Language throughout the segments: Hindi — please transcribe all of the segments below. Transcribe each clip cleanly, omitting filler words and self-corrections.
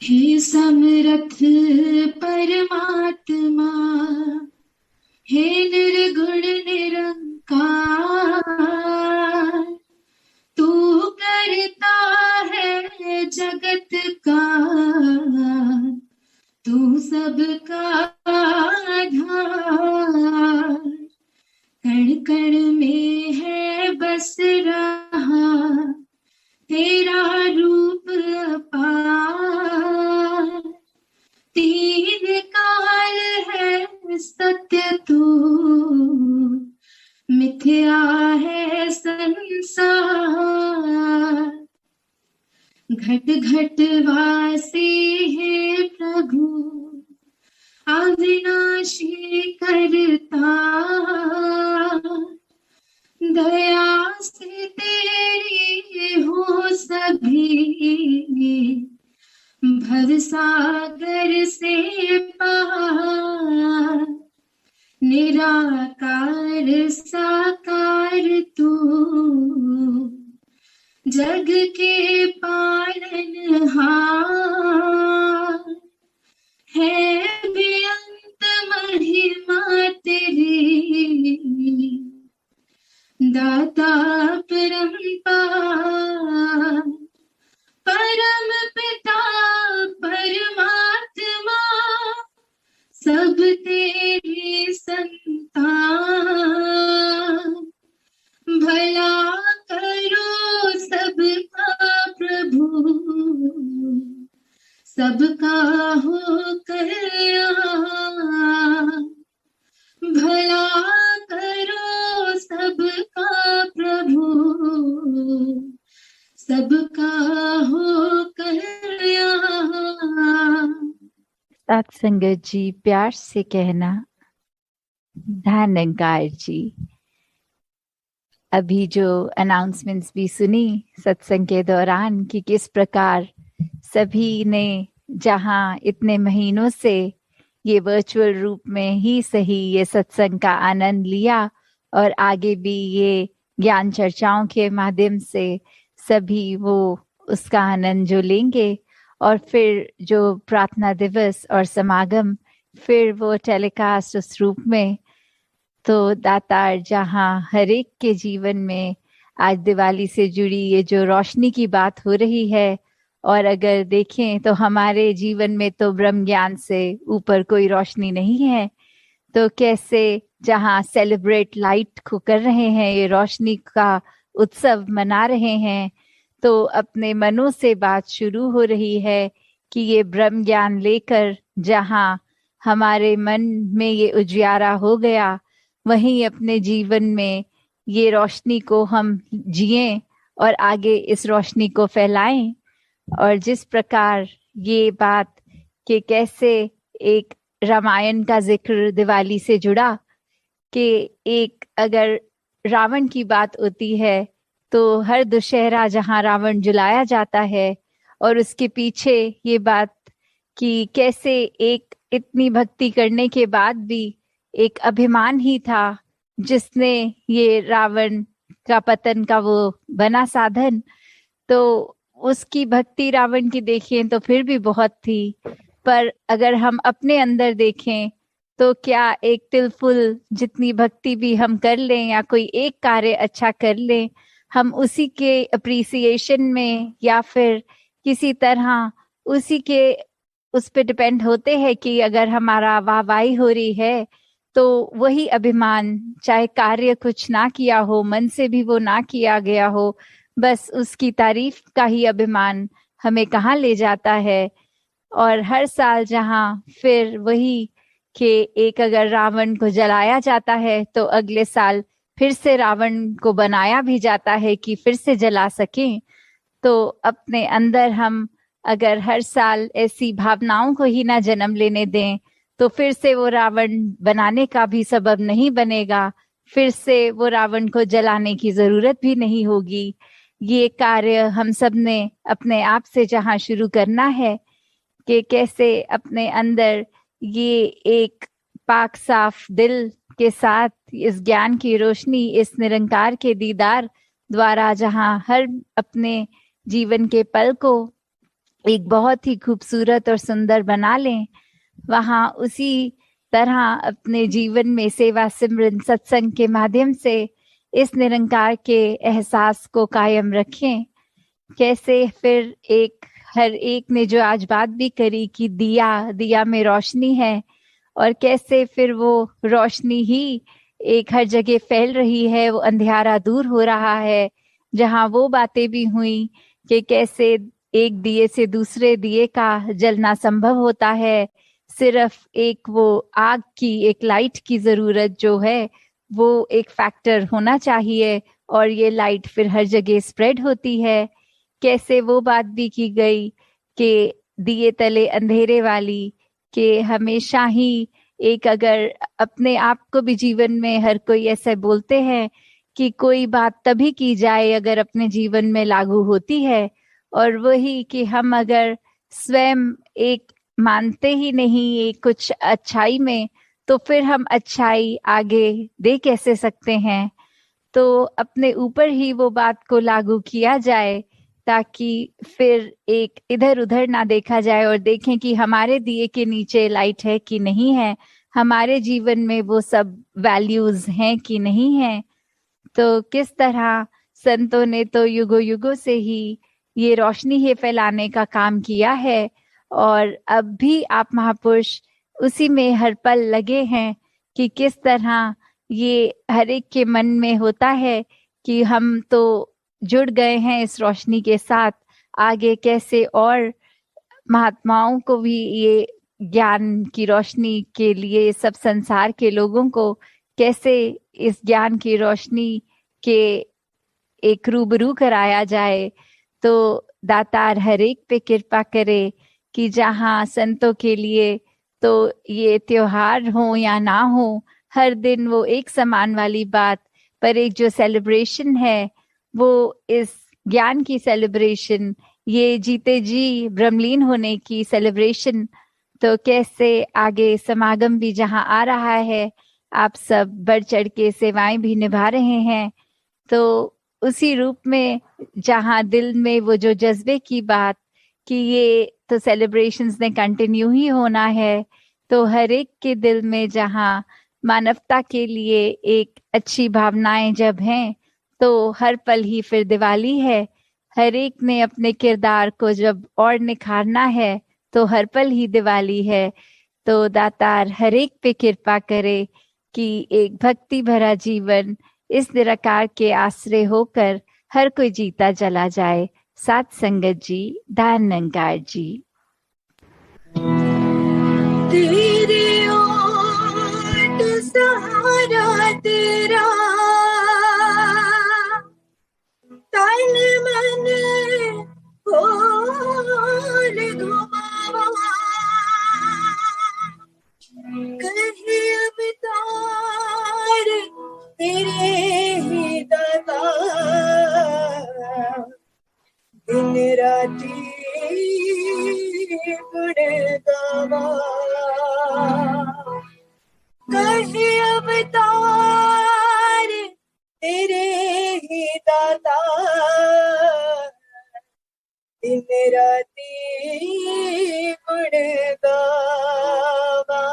हे समरथ परमात्मा, हे निर्गुण निरंकार, तू करता है जगत का, तू सबका आधार। कण कण में है बस रहा तेरा रूप अपार। तीन काल है सत्य तू, मिथ्या है संसार। घट घट वासी है प्रभु, अविनाशी करता। दया से तेरी हो सभी, भवसागर से पार। निराकार साकार तू, जग के पालनहार। है बेअंत महिमा तेरी, दाता परम्पार। परम पिता परमात्मा, सब तेरी संतान। भला करो सबका प्रभु, सबका हो कल्याण। भला करो सबका प्रभु, सबका हो कल्याण। साथ संगत जी, प्यार से कहना धन्यकार जी। अभी जो अनाउंसमेंट्स भी सुनी सत्संग के दौरान कि किस प्रकार सभी ने जहां इतने महीनों से ये वर्चुअल रूप में ही सही ये सत्संग का आनंद लिया, और आगे भी ये ज्ञान चर्चाओं के माध्यम से सभी वो उसका आनंद जो लेंगे, और फिर जो प्रार्थना दिवस और समागम फिर वो टेलीकास्ट उस रूप में। तो दातार जहाँ हर एक के जीवन में आज दिवाली से जुड़ी ये जो रोशनी की बात हो रही है, और अगर देखें तो हमारे जीवन में तो ब्रह्म ज्ञान से ऊपर कोई रोशनी नहीं है, तो कैसे जहाँ सेलिब्रेट लाइट को कर रहे हैं, ये रोशनी का उत्सव मना रहे हैं, तो अपने मनों से बात शुरू हो रही है कि ये ब्रह्म ज्ञान लेकर जहाँ हमारे मन में ये उजियारा हो गया, वहीं अपने जीवन में ये रोशनी को हम जिएं और आगे इस रोशनी को फैलाएं। और जिस प्रकार ये बात कि कैसे एक रामायण का जिक्र दिवाली से जुड़ा, कि एक अगर रावण की बात होती है तो हर दुशहरा जहां रावण जलाया जाता है, और उसके पीछे ये बात कि कैसे एक इतनी भक्ति करने के बाद भी एक अभिमान ही था जिसने ये रावण का पतन का वो बना साधन। तो उसकी भक्ति रावण की देखें तो फिर भी बहुत थी, पर अगर हम अपने अंदर देखें तो क्या एक तिलफुल जितनी भक्ति भी हम कर लें या कोई एक कार्य अच्छा कर लें, हम उसी के अप्रिसिएशन में या फिर किसी तरह उसी के उस पे डिपेंड होते हैं कि अगर हमारा वाहवाही हो रही है तो वही अभिमान, चाहे कार्य कुछ ना किया हो, मन से भी वो ना किया गया हो, बस उसकी तारीफ का ही अभिमान हमें कहाँ ले जाता है। और हर साल जहाँ फिर वही कि एक अगर रावण को जलाया जाता है तो अगले साल फिर से रावण को बनाया भी जाता है कि फिर से जला सकें। तो अपने अंदर हम अगर हर साल ऐसी भावनाओं को ही ना जन्म लेने दें तो फिर से वो रावण बनाने का भी सबब नहीं बनेगा, फिर से वो रावण को जलाने की जरूरत भी नहीं होगी। ये कार्य हम सब ने अपने आप से जहाँ शुरू करना है कि कैसे अपने अंदर ये एक पाक साफ दिल के साथ इस ज्ञान की रोशनी, इस निरंकार के दीदार द्वारा जहाँ हर अपने जीवन के पल को एक बहुत ही खूबसूरत और सुंदर बना लें, वहाँ उसी तरह अपने जीवन में सेवा सिमरन सत्संग के माध्यम से इस निरंकार के एहसास को कायम रखें। कैसे फिर हर एक ने जो आज बात भी करी कि दिया में रोशनी है, और कैसे फिर वो रोशनी ही एक हर जगह फैल रही है, वो अंधियारा दूर हो रहा है। जहाँ वो बातें भी हुई कि कैसे एक दिए से दूसरे दिए का जलना संभव होता है, सिर्फ एक वो आग की, एक लाइट की जरूरत जो है वो एक फैक्टर होना चाहिए, और ये लाइट फिर हर जगह स्प्रेड होती है। कैसे वो बात भी की गई कि दिए तले अंधेरे वाली, कि हमेशा ही एक, अगर अपने आप को भी जीवन में हर कोई ऐसे बोलते हैं कि कोई बात तभी की जाए अगर अपने जीवन में लागू होती है, और वही कि हम अगर स्वयं एक मानते ही नहीं एक कुछ अच्छाई में, तो फिर हम अच्छाई आगे दे कैसे सकते हैं। तो अपने ऊपर ही वो बात को लागू किया जाए, ताकि फिर एक इधर उधर ना देखा जाए और देखें कि हमारे दिए के नीचे लाइट है कि नहीं है, हमारे जीवन में वो सब वैल्यूज हैं कि नहीं है। तो किस तरह संतों ने तो युगों युगों से ही ये रोशनी ही फैलाने का काम किया है, और अब भी आप महापुरुष उसी में हर पल लगे हैं कि किस तरह ये हर एक के मन में होता है कि हम तो जुड़ गए हैं इस रोशनी के साथ, आगे कैसे और महात्माओं को भी ये ज्ञान की रोशनी के लिए, सब संसार के लोगों को कैसे इस ज्ञान की रोशनी के एक रूबरू कराया जाए। तो दातार हर एक पे कृपा करे कि जहाँ संतों के लिए तो ये त्योहार हो या ना हो, हर दिन वो एक समान वाली बात, पर एक जो सेलिब्रेशन है वो इस ज्ञान की सेलिब्रेशन, ये जीते जी ब्रह्मलीन होने की सेलिब्रेशन। तो कैसे आगे समागम भी जहाँ आ रहा है, आप सब बढ़ चढ़ के सेवाएं भी निभा रहे हैं, तो उसी रूप में जहाँ दिल में वो जो जज्बे की बात कि ये तो सेलिब्रेशंस ने कंटिन्यू ही होना है, तो हर एक के दिल में जहाँ मानवता के लिए एक अच्छी भावनाएं जब हैं, तो हर पल ही फिर दिवाली है। हर एक ने अपने किरदार को जब और निखारना है, तो हर पल ही दिवाली है। तो दातार हर एक पे कृपा करे कि एक भक्ति भरा जीवन इस निराकार के आश्रय होकर हर कोई जीता चला जाए। साथ संगत जी, दान निरंकार जी। तेरे ओट सहारा तेरा, तन मन खोल घुमावा, कहे अवतार तेरे ही दाता, दिन राती गुण गावा, कहे अवतार तेरे ही दाता, दिन राती गुण गावा।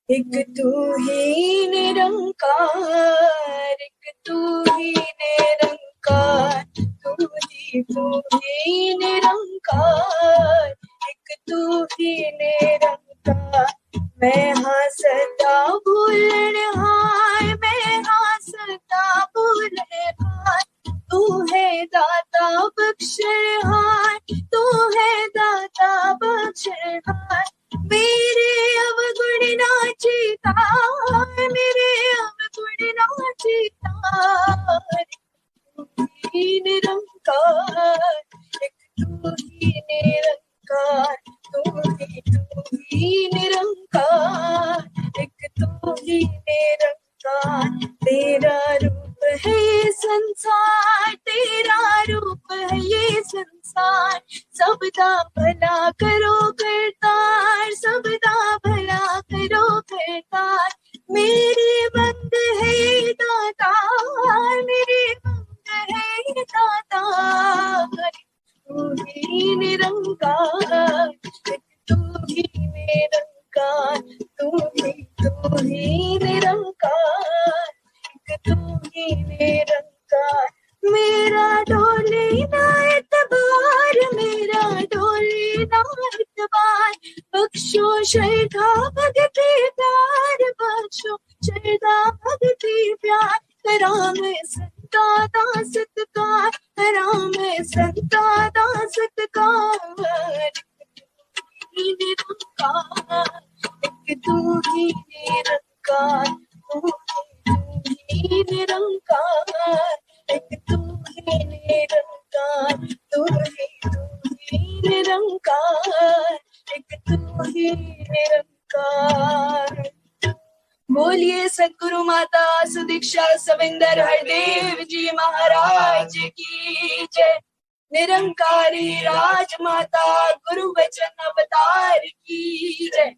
एक तू ही निरंकार, एक तू ही निरंकार, तू ही निरंकार, एक तू ही निरंकार। मैं हाँ सदा भूलनहार, मैं हाँ सदा भूलनहार, तू है दाता बख्शनहार, तू है दाता बख्शनहार। मेरे अवगुण नाचिता, मेरे अवगुण नाचिता, तू ही निरंकार, एक तू ही निरंकार, तू ही निरंकार, एक तू ही निरंकार। तेरा रूप है ये संसार, तेरा रूप है ये संसार, सबदा भला करो करतार, सबदा भला करो करतार। मेरे बंद है दातार, मेरे बंद है दातार, तू ही बख्शो श्रद्धा भक्ति प्यार, बख्शो श्रद्धा भक्ति प्यार, करा मैं संता दा सत्कार, करा मैं संता दा सत्कार। निरंकार, एक तू ही निरंकार, तू ही निरंकार, एक तू ही निरंकार, तू ही निरंकार, एक तू ही निरंकार। बोलिए सद्गुरु माता सुदीक्षा सविंदर हरदेव जी महाराज की जय। निरंकारी राजमाता गुरु वचन अवतार की जय।